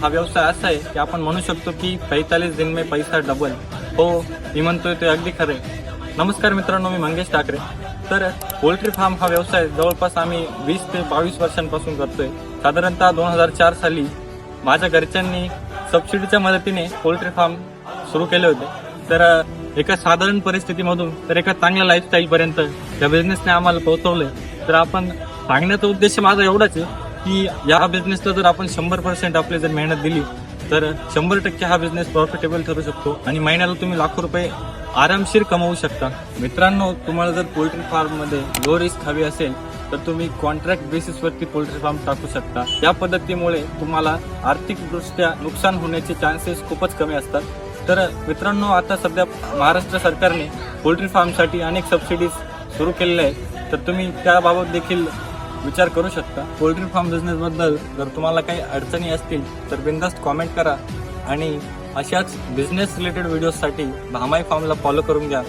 हा व्यवसाय असा आहे की आपण म्हणू शकतो की 45 दिन में पैसा डबल. हो, मी म्हणतोय ते अगदी खरं आहे. नमस्कार मित्रांनो, मी मंगेश ठाकरे. तर पोल्ट्री फार्म हा व्यवसाय जवळपास आम्ही 20 ते 22 वर्षांपासून करतोय. साधारणतः 2004 साली माझ्या घरच्यांनी सबसिडीच्या मदतीने पोल्ट्री फार्म सुरू केले होते. तर एका साधारण परिस्थितीमधून तर एका चांगल्या लाईफस्टाईल पर्यंत या बिझनेसने आम्हाला पोहोचवलंय. तर आपण सांगण्याचा उद्देश माझा एवढाच आहे की या बिझनेसला जर आपण 100% आपली जर मेहनत दिली तर 100% हा बिझनेस प्रॉफिटेबल ठरू शकतो आणि महिन्याला तुम्ही लाखो रुपये आरामशीर कमवू शकता. मित्रांनो, तुम्हाला जर पोल्ट्री फार्ममध्ये लो रिस्क हवी असेल तर तुम्ही कॉन्ट्रॅक्ट बेसिसवरती पोल्ट्री फार्म टाकू शकता. या पद्धतीमुळे तुम्हाला आर्थिकदृष्ट्या नुकसान होण्याचे चान्सेस खूपच कमी असतात. तर मित्रांनो, आता सध्या महाराष्ट्र सरकारने पोल्ट्री फार्मसाठी अनेक सबसिडीज सुरू केलेल्या आहेत. तर तुम्ही त्याबाबत देखील विचार करू शकता. पोल्ट्री फार्म बिझनेसबद्दल जर तुम्हाला काही अडचणी असतील तर बिनधास्त कॉमेंट करा आणि अशाच बिझनेस रिलेटेड व्हिडिओसाठी भामाई फार्मला फॉलो करून घ्या.